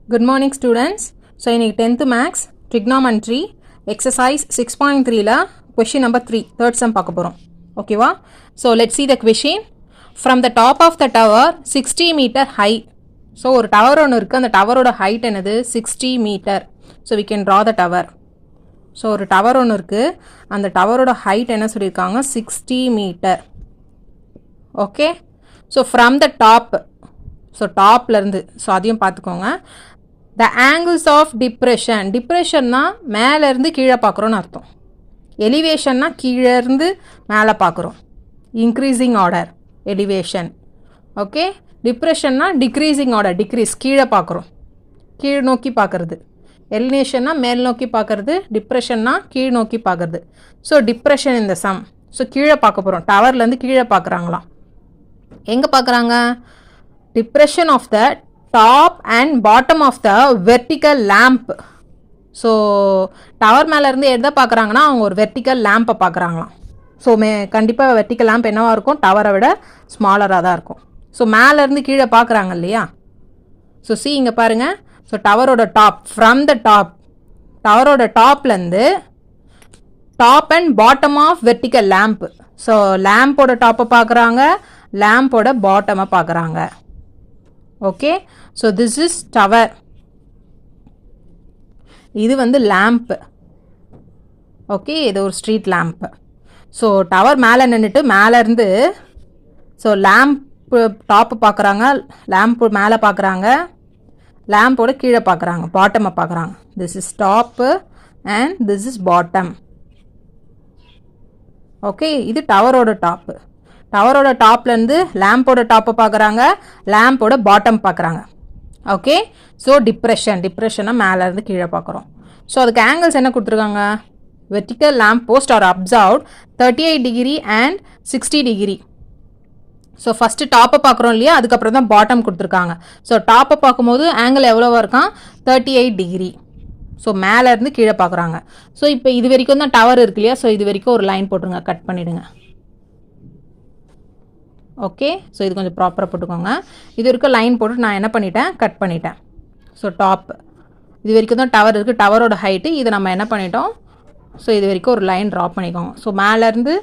Good morning students. So இன்னைக்கு 10th maths trigonometry exercise 6.3ல question number 3 third sum பார்க்க போறோம். ஓகேவா? So let's see the question. From the top of the tower 60 meter high. So ஒரு tower ஒன்று இருக்கு, அந்த டவரோட height என்னது 60 meter. So we can draw the tower. So ஒரு tower ஒன்று இருக்கு, அந்த டவரோட height என்ன சொல்லியிருக்காங்க 60 meter. Okay? So from the top, so டாப்லேருந்து, ஸோ அதையும் பார்த்துக்கோங்க. த ஆங்கிள்ஸ் ஆஃப் டிப்ரெஷன், டிப்ரெஷன்னா மேலேருந்து கீழே பார்க்குறோன்னு அர்த்தம். எலிவேஷன்னா கீழேருந்து மேலே பார்க்குறோம். Increasing order elevation. ஓகே, டிப்ரெஷன்னா டிக்ரீஸிங் ஆர்டர், டிக்ரீஸ் கீழே பார்க்குறோம், கீழ் நோக்கி பார்க்குறது. எலிவேஷன்னா மேல் நோக்கி பார்க்குறது, டிப்ரெஷன்னா கீழ் நோக்கி பார்க்குறது. ஸோ டிப்ரெஷன் இந்த சம். ஸோ கீழே பார்க்க போகிறோம், டவர்லேருந்து கீழே பார்க்குறாங்களாம். எங்கே பார்க்குறாங்க? depression of the top and bottom of the vertical lamp. So tower மேலேருந்து எதை பார்க்குறாங்கன்னா அவங்க ஒரு வெர்டிக்கல் லேம்பை பார்க்குறாங்களாம். ஸோ கண்டிப்பாக வெர்டிக்கல் லேம்ப் என்னவாக இருக்கும், டவரை விட ஸ்மாலராக தான் இருக்கும். ஸோ மேலேருந்து கீழே பார்க்குறாங்க இல்லையா? ஸோ சி இங்கே பாருங்கள். ஸோ டவரோட டாப், ஃப்ரம் த டாப், டவரோட டாப்லேருந்து top and bottom of vertical lamp. So லேம்போட டாப்பை பார்க்குறாங்க, லேம்போட பாட்டமை பார்க்குறாங்க. Okay, so this is tower, இது வந்து லேம்ப். ஓகே, இது ஒரு ஸ்ட்ரீட் லேம்ப். ஸோ டவர் மேலே நின்றுட்டு மேலேருந்து ஸோ லேம்ப் டாப்பு பார்க்குறாங்க, லேம்ப் மேலே பார்க்குறாங்க, லேம்போட கீழே பார்க்குறாங்க, பாட்டமை பார்க்குறாங்க. This is top and this is bottom. Okay, இது டவரோட டாப்பு. டவரோட டாப்லேருந்து லேம்போட டாப்பை பார்க்குறாங்க, லேம்போட பாட்டம் பார்க்குறாங்க. ஓகே, ஸோ டிப்ரெஷனாக மேலேருந்து கீழே பார்க்குறோம். ஸோ அதுக்கு ஆங்கிள்ஸ் என்ன கொடுத்துருக்காங்க? Vertical lamp post are observed 38 degree and 60 degree. So first டாப்பை பார்க்குறோம் இல்லையா, அதுக்கப்புறம் தான் பாட்டம் கொடுத்துருக்காங்க. ஸோ டாப்பை பார்க்கும்போது ஆங்கிள் எவ்வளோவா இருக்கான்? 38 டிகிரி. ஸோ மேலேருந்து கீழே பார்க்குறாங்க. ஸோ இப்போ இது வரைக்கும் தான் டவர் இருக்கு இல்லையா? ஸோ இது வரைக்கும் ஒரு லைன் போட்டுருங்க, கட் பண்ணிவிடுங்க. ஓகே, ஸோ இது கொஞ்சம் ப்ராப்பராக போட்டுக்கோங்க. இது வரைக்கும் லைன் போட்டு நான் என்ன பண்ணிட்டேன், கட் பண்ணிட்டேன். ஸோ டாப் இது வரைக்கும் தான் டவர் இருக்குது, டவரோட ஹைட்டு. இதை நம்ம என்ன பண்ணிட்டோம், ஸோ இது வரைக்கும் ஒரு லைன் ட்ரா பண்ணிக்கோங்க. ஸோ மேலேருந்து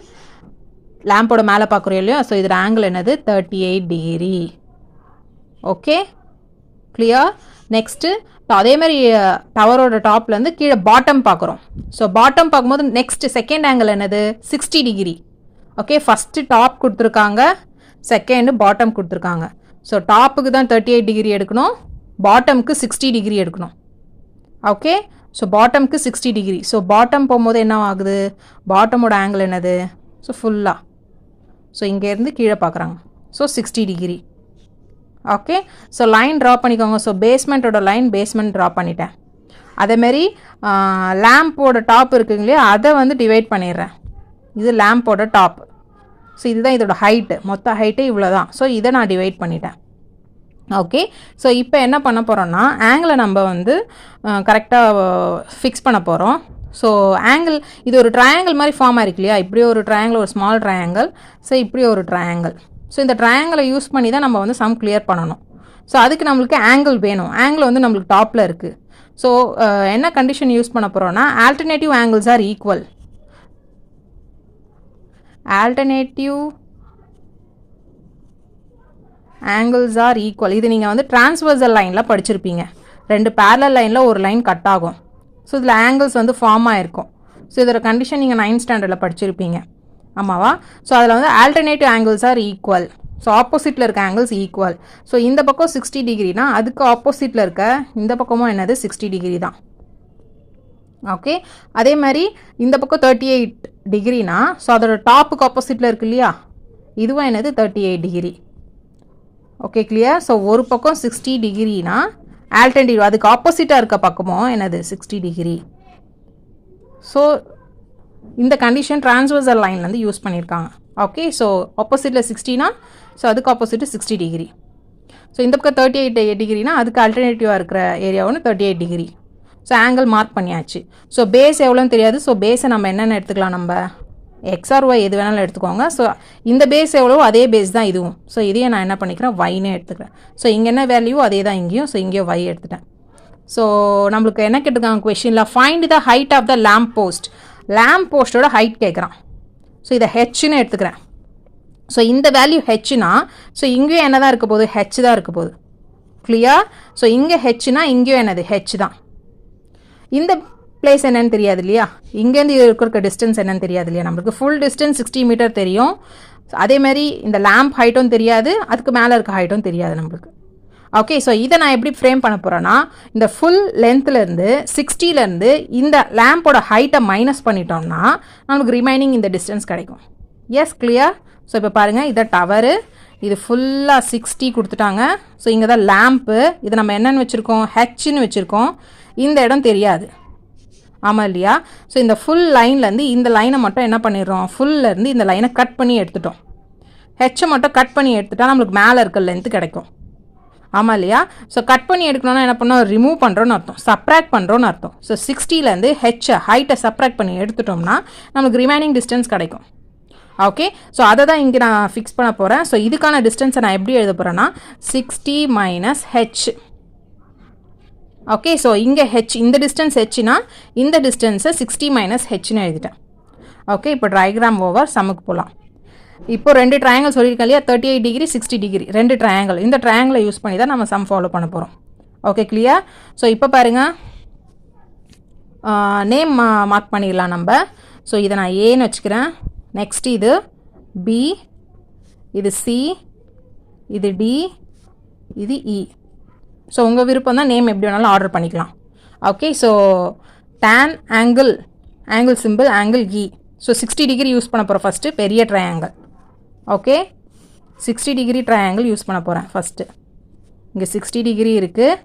லேம்போட மேலே பார்க்குறோம் இல்லையா? ஸோ இதில் ஆங்கிள் என்னது 38 டிகிரி. Okay, clear? நெக்ஸ்ட்டு அதே மாதிரி டவரோட டாப்லேருந்து கீழே பாட்டம் பார்க்குறோம். ஸோ பாட்டம் பார்க்கும்போது நெக்ஸ்ட்டு செகண்ட் ஆங்கிள் என்னது 60 டிகிரி. ஓகே, ஃபஸ்ட்டு டாப் கொடுத்துருக்காங்க, செகண்டு பாட்டம் கொடுத்துருக்காங்க. ஸோ டாப்புக்கு தான் 38 டிகிரி எடுக்கணும், பாட்டமுக்கு 60 டிகிரி எடுக்கணும். ஓகே, ஸோ பாட்டமுக்கு 60 டிகிரி. ஸோ பாட்டம் போகும்போது என்ன ஆகுது, பாட்டமோட ஆங்கிள் என்னது, ஸோ ஃபுல்லாக ஸோ இங்கேருந்து கீழே பார்க்குறாங்க. So 60 degree. Okay, so line draw பண்ணிக்கோங்க. ஸோ பேஸ்மெண்ட்டோட லைன் பேஸ்மெண்ட் ட்ரா பண்ணிட்டேன். அதேமாரி லேம்போட டாப் இருக்குங்க இல்லையா, அதை வந்து டிவைட் பண்ணிடுறேன். இது லேம்போட டாப். ஸோ இதுதான் இதோட ஹைட்டு, மொத்த ஹைட்டு இவ்வளோ தான். ஸோ இதை நான் டிவைட் பண்ணிட்டேன். ஓகே, ஸோ இப்போ என்ன பண்ண போகிறோன்னா ஆங்கிளை நம்ம வந்து கரெக்டாக ஃபிக்ஸ் பண்ண போகிறோம். ஸோ ஆங்கிள் இது ஒரு ட்ரையாங்கிள் மாதிரி ஃபார்ம் ஆயிருக்கு இல்லையா? இப்படி ஒரு ட்ரையாங்கிள், ஒரு ஸ்மால் ட்ரையாங்கிள். ஸோ இப்படி ஒரு ட்ரையாங்கிள். ஸோ இந்த ட்ரையாங்கிளை யூஸ் பண்ணி தான் நம்ம வந்து சம் கிளியர் பண்ணணும். ஸோ அதுக்கு நம்மளுக்கு ஆங்கிள் வேணும். ஆங்கிள் வந்து நம்மளுக்கு டாப்பில் இருக்குது. ஸோ என்ன கண்டிஷன் யூஸ் பண்ண போகிறோன்னா alternative angles R equal. Alternative angles R equal. இது நீங்கள் வந்து டிரான்ஸ்வர்சல் லைனில் படிச்சிருப்பீங்க. ரெண்டு பேரலல் லைனில் ஒரு லைன் கட் ஆகும். ஸோ இதில் ஆங்கிள்ஸ் வந்து ஃபார்ம் ஆகிருக்கும். ஸோ இதோட கண்டிஷன் நீங்கள் 9th ஸ்டாண்டர்டில் படிச்சிருப்பீங்க, ஆமாவா? ஸோ அதில் வந்து alternative angles R equal. So ஆப்போசிட்டில் இருக்க ஆங்கிள்ஸ் ஈக்குவல். ஸோ இந்த பக்கம் 60 டிகிரினா அதுக்கு ஆப்போசிட்டில் இருக்க இந்த பக்கமும் என்னது 60 டிகிரி தான். ஓகே, அதே மாதிரி இந்த பக்கம் 38 டிகிரினா ஸோ அதோட டாப்புக்கு ஆப்போசிட்டில் இருக்கு இல்லையா, இதுவும் என்னது 38 டிகிரி. Okay, clear? ஸோ ஒரு பக்கம் 60 டிகிரினா ஆல்டர்னேட்டிவ் அதுக்கு ஆப்போசிட்டாக இருக்க பக்கமும் என்னது 60 டிகிரி. ஸோ இந்த கண்டிஷன் டிரான்ஸ்வர்சல் லைன்லேருந்து யூஸ் பண்ணியிருக்காங்க. ஓகே, ஸோ ஆப்போசிட்டில் 60னா ஸோ அதுக்கு ஆப்போசிட்டு 60 டிகிரி. ஸோ இந்த பக்கம் 38 டிகிரினா அதுக்கு ஆல்டர்னேட்டிவாக இருக்கிற ஏரியா ஒன்று 38 டிகிரி. ஸோ ஆங்கிள் மார்க் பண்ணியாச்சு. ஸோ பேஸ் எவ்வளோன்னு தெரியாது. ஸோ பேஸை நம்ம என்னென்ன எடுத்துக்கலாம், நம்ம எக்ஸ் ஆர் ஒய் எது வேணாலும் எடுத்துக்கோங்க. ஸோ இந்த பேஸ் எவ்வளோ அதே பேஸ் தான் இதுவும். ஸோ இதையே நான் என்ன பண்ணிக்கிறேன், ஒய்னே எடுத்துக்கிறேன். ஸோ இங்கே என்ன வேல்யூ அதே தான் இங்கேயும். ஸோ இங்கேயும் ஒய் எடுத்துட்டேன். ஸோ நம்மளுக்கு என்ன கேட்டிருக்காங்க கொஷினில், find the height of the lamp post. Lamp போஸ்ட்டோட ஹைட் கேட்குறான். ஸோ இதை ஹெச்னு எடுத்துக்கிறேன். ஸோ இந்த வேல்யூ ஹெச்னா, ஸோ இங்கேயும் என்ன தான் இருக்க போகுது, ஹெச் தான் இருக்க போகுது. கிளியர்? ஸோ இங்கே ஹெச்னா இங்கேயும் என்னது, ஹெச் தான். இந்த பிளேஸ் என்னன்னு தெரியாது இல்லையா, இங்கேருந்து இருக்கிற டிஸ்டன்ஸ் என்னன்னு தெரியாது இல்லையா, நம்மளுக்கு ஃபுல் டிஸ்டன்ஸ் 60 மீட்டர் தெரியும். அதேமாதிரி இந்த லேம்ப் ஹைட்டும் தெரியாது, அதுக்கு மேலே இருக்க ஹைட்டும் தெரியாது நம்மளுக்கு. ஓகே, ஸோ இதை நான் எப்படி ஃப்ரேம் பண்ண போகிறேன்னா, இந்த ஃபுல் லென்த்லேருந்து 60லேருந்து இந்த லேம்போட ஹைட்டை மைனஸ் பண்ணிட்டோம்னா நமக்கு ரிமைனிங் இந்த டிஸ்டன்ஸ் கிடைக்கும். S, clear? ஸோ இப்போ பாருங்கள், இதை டவரு, இது ஃபுல்லாக 60 கொடுத்துட்டாங்க. ஸோ இங்கே தான் லேம்ப்பு, இது நம்ம என்னென்னு வச்சுருக்கோம், ஹெச்ன்னு வச்சுருக்கோம். இந்த இடம் தெரியாது, ஆமாம் இல்லையா? ஸோ இந்த ஃபுல் லைன்லேருந்து இந்த லைனை மட்டும் என்ன பண்ணிடுறோம், ஃபுல்லேருந்து இந்த லைனை கட் பண்ணி எடுத்துட்டோம். ஹெச்சை மட்டும் கட் பண்ணி எடுத்துட்டா நம்மளுக்கு மேலே இருக்க லென்த்து கிடைக்கும், ஆமாம் இல்லையா? ஸோ கட் பண்ணி எடுக்கணும்னா என்ன பண்ணோம், ரிமூவ் பண்ணுறோன்னு அர்த்தம், சப்ராக்ட் பண்ணுறோன்னு அர்த்தம். ஸோ 60லேருந்து ஹைட்டை சப்ராக்ட் பண்ணி எடுத்துட்டோம்னா நமக்கு ரிமைனிங் டிஸ்டன்ஸ் கிடைக்கும். ஓகே, ஸோ அதை தான் இங்கே நான் ஃபிக்ஸ் பண்ண போகிறேன். ஸோ இதுக்கான டிஸ்டன்ஸை நான் எப்படி எழுத போகிறேன்னா 60 மைனஸ் ஹெச். ஓகே, ஸோ இங்கே ஹெச், இந்த டிஸ்டன்ஸ் ஹெச்னா இந்த டிஸ்டன்ஸை 60 மைனஸ் ஹெச்னு எழுதிட்டேன். ஓகே, இப்போ டயக்ராம் ஓவர், சம்முக்கு போகலாம். இப்போ 2 ட்ரையாங்கிள் சொல்லியிருக்கேன் இல்லையா, 38 டிகிரி 60 டிகிரி 2 ட்ரையாங்கிள். இந்த ட்ரையாங்கிளை யூஸ் பண்ணி தான் நம்ம சம் ஃபாலோ பண்ண போகிறோம். Okay, clear? ஸோ இப்போ பாருங்கள், நேம் மார்க் பண்ணிடலாம் நம்ம. ஸோ இதை நான் ஏன்னு வச்சுக்கிறேன். நெக்ஸ்ட் இது பி, இது சி, இது டி, இது இ. ஸோ உங்கள் விருப்பம் தான், நேம் எப்படி வேணாலும் ஆர்டர் பண்ணிக்கலாம். Okay, so tan angle simple angle இ. ஸோ 60 டிகிரி யூஸ் பண்ண போகிறோம் ஃபஸ்ட்டு, பெரிய triangle. Okay, 60 degree triangle use பண்ண போகிறேன் ஃபஸ்ட்டு. இங்கே 60 டிகிரி இருக்குது.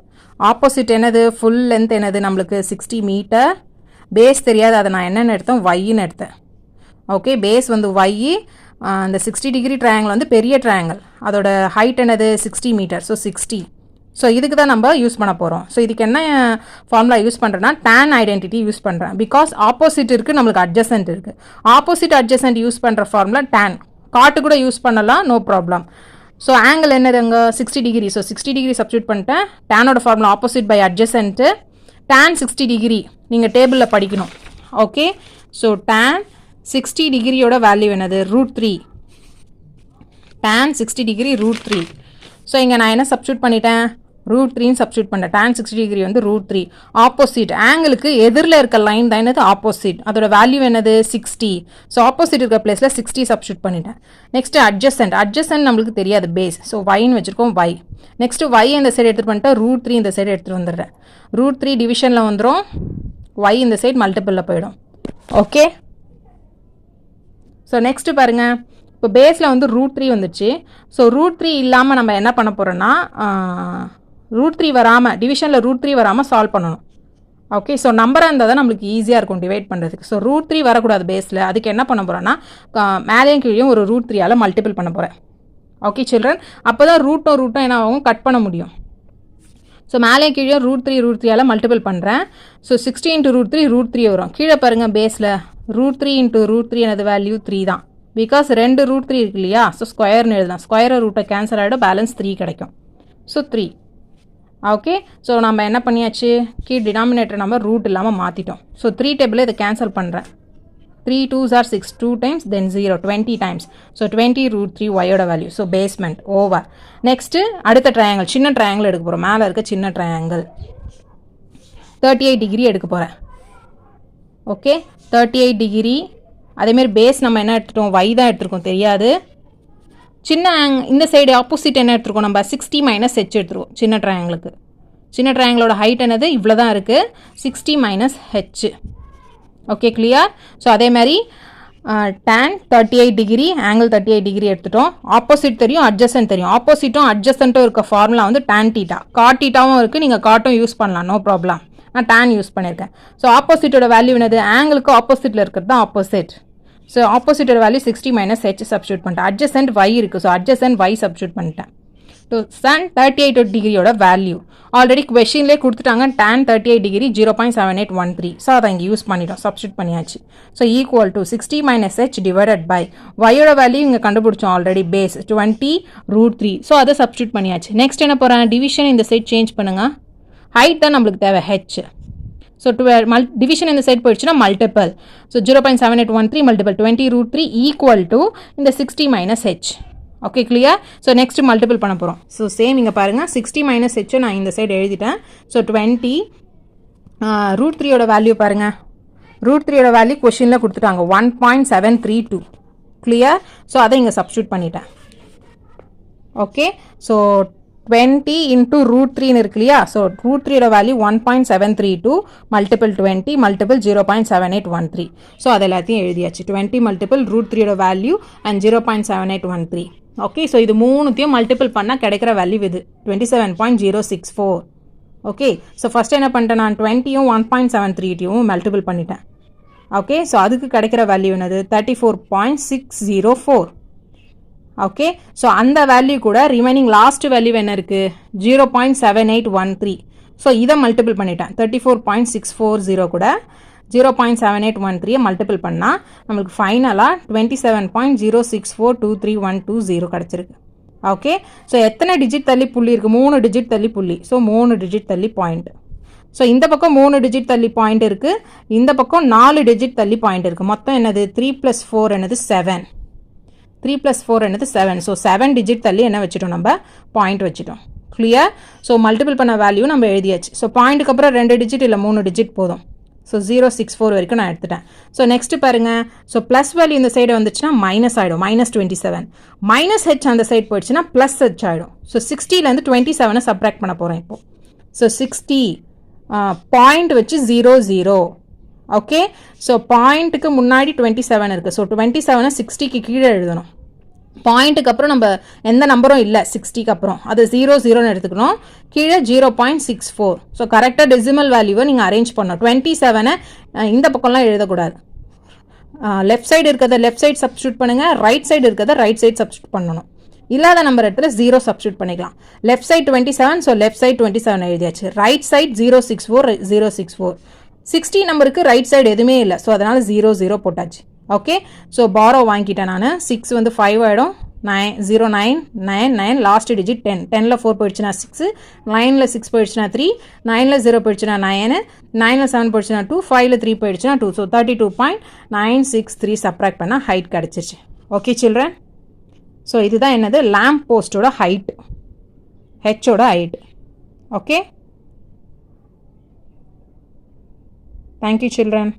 ஆப்போசிட் என்னது, ஃபுல் லென்த் என்னது நம்மளுக்கு 60 மீட்டர். பேஸ் தெரியாது, அதை நான் என்னென்னு எடுத்தேன், ஒய்ன்னு எடுத்தேன். ஓகே, பேஸ் வந்து ஒய். அந்த 60 டிகிரி ட்ரையாங்கிள் வந்து பெரிய ட்ரையாங்கிள், அதோட ஹைட் என்னது 60 மீட்டர். ஸோ 60. ஸோ இதுக்கு தான் நம்ம யூஸ் பண்ண போகிறோம். ஸோ இதுக்கு என்ன ஃபார்முலா யூஸ் பண்ணுறேன்னா, tan ஐடென்டிட்டி யூஸ் பண்ணுறேன். பிகாஸ் ஆப்போசிட் இருக்குது, நம்மளுக்கு அட்ஜசன்ட் இருக்குது. ஆப்போசிட் அட்ஜசன்ட் யூஸ் பண்ணுற ஃபார்முலா tan. காட்டு கூட யூஸ் பண்ணலாம், நோ ப்ராப்ளம். ஸோ ஆங்கிள் என்னது அங்கே 60 டிகிரி. ஸோ 60 டிகிரி சப்ஸ்டியூட் பண்ணிட்டேன். டேனோட formula opposite by adjacent. tan 60 degree நீங்கள் டேபிளில் படிக்கணும். ஓகே, ஸோ tan 60 டிகிரியோட வேல்யூ என்னது, √3. tan 60 degree √3. ஸோ இங்கே நான் என்ன சப்ஸ்டியூட் பண்ணிட்டேன், √3ன்னு சப்ஸ்டியூட் பண்ணேன். tan 60 டிகிரி வந்து √3. ஆப்போசிட் ஆங்கிளுக்கு எதிரில் இருக்க லைன் தான் என்னது, ஆப்போசிட். அதோட வேல்யூ என்னது 60. ஸோ ஆப்போசிட் இருக்க பிளேஸில் 60 சப்ஸ்டியூட் பண்ணிட்டேன். நெக்ஸ்ட் அட்ஜசன்ட் நம்மளுக்கு தெரியாது, பேஸ். ஸோ ஒய்ன்னு வச்சுருக்கோம், ஒய். நெக்ஸ்ட்டு ஒய் இந்த சைடு எடுத்துகிட்டு பண்ணிட்டு √3 இந்த சைடு எடுத்துகிட்டு வந்துடுறேன். √3 டிவிஷனில் வந்துடும், ஒய் இந்த சைடு மல்டிப்பிளில் போயிடும். ஓகே, ஸோ நெக்ஸ்ட்டு பாருங்கள், இப்போ பேஸில் வந்து √3 வந்துச்சு. ஸோ √3 இல்லாமல் நம்ம என்ன பண்ண போகிறோன்னா, √3 வராமல், டிவிஷனில் √3 வராமல் சால்வ் பண்ணணும். ஓகே, ஸோ நம்பராக இருந்தால் தான் நம்மளுக்கு ஈஸியாக இருக்கும் டிவைட் பண்ணுறதுக்கு. ஸோ √3 வரக்கூடாது பேஸில். அதுக்கு என்ன பண்ண போகிறோன்னா, மேலேயும் கீழேயும் ஒரு √3ஆல் மல்டிபிள் பண்ண போகிறேன். ஓகே சில்ட்ரன், அப்போ தான் ரூட்டும் என்ன ஆகும், கட் பண்ண முடியும். ஸோ மேலேயும் கீழேயும் √3ஆல் மல்டிபிள் பண்ணுறேன். ஸோ 60 × √3 வரும். கீழே பாருங்கள், பேஸில் √3 × √3 எனது வேல்யூ 3 தான். பிகாஸ் 2 √3 இருக்கு இல்லையா, ஸோ ஸ்கொயர்னு எழுதலாம். ஸ்கொயரை ரூட்டை கேன்சல் ஆகிடும், பேலன்ஸ் 3 கிடைக்கும். ஸோ 3. ஓகே, ஸோ நம்ம என்ன பண்ணியாச்சு, கீழ் டினாமினேட்டர் நம்ம ரூட் இல்லாமல் மாற்றிட்டோம். ஸோ 3 டேபிளில் இதை கேன்சல் பண்ணுறேன். 3 2s are 6, 2 times then 0, 20 times. So 20 √3 ஒயோட value. So basement over. Next அடுத்த ட்ரையாங்கிள், சின்ன ட்ரையாங்கிள் எடுக்க போகிறோம். மேலே இருக்க சின்ன ட்ரையாங்கிள் 38 டிகிரி எடுக்க போகிறேன். Okay, 38 degree. அதேமாரி பேஸ் நம்ம என்ன எடுத்துட்டோம், ஒய் தான் எடுத்துருக்கோம், தெரியாது. சின்ன இந்த சைடு ஆப்போசிட் என்ன எடுத்துருக்கோம், நம்ம 60 மைனஸ் ஹெச் எடுத்துருவோம். சின்ன ட்ரையாங்கிளுக்கு, சின்ன ட்ரையாங்கிளோட ஹைட் என்னது, இவ்வளோ தான் இருக்குது, 60 minus H. Okay, clear? So அதே மாதிரி tan 38 டிகிரி, ஆங்கிள் 38 டிகிரி எடுத்துட்டோம். ஆப்போசிட் தெரியும், அட்ஜசன்ட் தெரியும். ஆப்போசிட்டும் அட்ஜசன்ட்டும் இருக்க ஃபார்முலா வந்து tan θ. காட் θவும் இருக்குது, நீங்கள் காட்டும் யூஸ் பண்ணலாம், நோ ப்ராப்ளம். நான் tan யூஸ் பண்ணியிருக்கேன். ஸோ ஆப்போசிட்டோட வேல்யூ என்னது, ஆங்கிளுக்கு ஆப்போசிட்டில் இருக்கிறது தான் ஆப்போசிட். ஸோ ஆப்போசிட்டோட வேல்யூ 60 மைனஸ் ஹெச் சப்ஸ்டியூட் பண்ணிட்டேன். அட்ஜசன்ட் ஒய் இருக்குது, ஸோ அட்ஜசன்ட் ஒய் சப்ஸ்டியூட் பண்ணிட்டேன். ஸோ tan 38 டிகிரியோட வேல்யூ ஆல்ரெடி கொஷின்லேயே கொடுத்துட்டாங்க. tan 38 degree 0.7813. ஸோ அதை இங்கே யூஸ் பண்ணிட்டோம், சப்ஸ்டியூட் பண்ணியாச்சு. So equal to 60 minus H divided by ஒயோட வேல்யூ இங்கே கண்டுபிடிச்சோம் ஆல்ரெடி, பேஸ் 20 √3. ஸோ அதை சப்ஸ்டியூட் பண்ணியாச்சு. நெக்ஸ்ட் என்ன போகிறேன், டிவிஷன் இந்த சைட் சேஞ்ச் பண்ணுங்கள். ஹைட் தான் நம்மளுக்கு தேவை ஹெச். ஸோ டிவிஷன் இந்த சைட் போயிடுச்சுன்னா multiple. So 0.7813 multiple 20√3 equal to இந்த 60 minus H. Okay clear? So next multiple பண்ண போகிறோம். ஸோ சேம் இங்கே பாருங்கள் 60 மைனஸ் ஹெச்சை நான் இந்த சைடு எழுதிட்டேன். ஸோ 20 √3யோட வேல்யூ பாருங்கள். √3யோட வேல்யூ கொஷினில் கொடுத்துட்டாங்க 1.732. கிளியர்? ஸோ அதை இங்கே சப்ஸ்டியூட் பண்ணிட்டேன். ஓகே, ஸோ 20 இன்ட்டு √3ன்னு இருக்கு இல்லையா? ஸோ √3யோட வேல்யூ 1.732 மல்டிபிள் 20 மல்டிபிள் 0.7813. ஸோ அது எல்லாத்தையும் எழுதியாச்சு. 20 மல்டிபிள் √3யோட வேல்யூ அண்ட் 0.7813. ஓகே, ஸோ இது மூணுத்தையும் மல்டிபிள் பண்ணால் கிடைக்கிற வேல்யூ இது 27.064. ஓகே, ஸோ ஃபஸ்ட் என்ன பண்ணிட்டேன், நான் 20யும் 1.732யும் மல்டிபிள் பண்ணிட்டேன். ஓகே, ஸோ அதுக்கு கிடைக்கிற வேல்யூ என்னது 34.604. ஓகே, ஸோ அந்த வேல்யூ கூட ரிமைனிங் லாஸ்ட் வேல்யூ என்ன இருக்குது 0.7813. ஸோ இதை மல்டிபிள் பண்ணிட்டேன். 34.640 கூட 0.7813 மல்டிபிள் பண்ணால் நம்மளுக்கு ஃபைனலாக 27.0642312 கிடச்சிருக்கு. ஓகே, ஸோ எத்தனை டிஜிட் தள்ளி புள்ளி இருக்குது? 3 டிஜிட் தள்ளி புள்ளி. ஸோ 3 டிஜிட் தள்ளி பாயிண்ட். ஸோ இந்த பக்கம் 3 டிஜிட் தள்ளி பாயிண்ட் இருக்குது, இந்த பக்கம் 4 டிஜிட் தள்ளி பாயிண்ட் இருக்குது. மொத்தம் என்னது 3 + 4 என்னது 7. 3 + 4 என்னது 7. ஸோ 7 டிஜிட் தள்ளி என்ன வச்சுட்டோம், நம்ம பாயிண்ட் வச்சுட்டோம். கிளியர்? ஸோ மல்டிபிள் பண்ண வேல்யூ நம்ம எழுதியாச்சு. ஸோ பாயிண்ட்டுக்கு அப்புறம் 2 டிஜிட் இல்லை 3 டிஜிட் போதும். ஸோ 064 வரைக்கும் நான் எடுத்துட்டேன். ஸோ நெக்ஸ்ட் பாருங்கள், ஸோ ப்ளஸ் வேல்யூ இந்த சைடு வந்துச்சுன்னா மைனஸ் ஆகிடும், -27. மைனஸ் ஹெச் அந்த சைடு போயிடுச்சுன்னா ப்ளஸ் ஹெச் ஆகிடும். ஸோ 60லேருந்து 27 சப்ராக்ட் பண்ண போகிறேன் இப்போ. ஸோ 60 பாயிண்ட் வச்சு 00. ஓகே, ஸோ பாயிண்ட்டுக்கு முன்னாடி 27 இருக்குது. ஸோ 27 60க்கு கீழே எழுதணும். பாயிண்ட்டுக்கு அப்புறம் நம்ம எந்த நம்பரும் இல்லை 60க்கு அப்புறம், அது 00ன்னு எடுத்துக்கணும். கீழே 0.64. ஸோ கரெக்டாக டெசிமல் வேல்யூவை நீங்கள் அரேஞ்ச் பண்ணணும். 27 இந்த பக்கம்லாம் எழுதக்கூடாது. லெஃப்ட் சைடு இருக்கிறத லெஃப்ட் சைடு சப்ஸ்டியூட் பண்ணுங்கள், ரைட் சைடு இருக்கிறத ரைட் சைடு சப்ஸ்டியூட் பண்ணணும். இல்லாத நம்பர் இடத்துல 0 சப்ஸ்டியூட் பண்ணிக்கலாம். Left side 27, so left side 27 எழுதியாச்சு. Right side 064. 60 நம்பருக்கு ரைட் சைடு எதுவுமே இல்லை, ஸோ அதனால் 00 போட்டாச்சு. ஓகே, ஸோ பாரோ வாங்கிட்டேன் நான். 6 வந்து 5 ஆகிடும். 0999 லாஸ்ட் டிஜிட் 10. 10ல் 4 போயிடுச்சுன்னா 6, 9ல் 6 போயிடுச்சுன்னா 3, 9ல் 0 போயிடுச்சுன்னா 9, 9ல் 7 போயிடுச்சுன்னா 2, 5ல் 3 போயிடுச்சுன்னா 2. ஸோ 32.963 சப்ராக்ட் பண்ணால் ஹைட் கிடச்சிருச்சு. ஓகே சில்ட்ரன், ஸோ இதுதான் என்னது லேம்ப் போஸ்டோட ஹைட், ஹெச்சோட ஹைட். Okay, thank you children.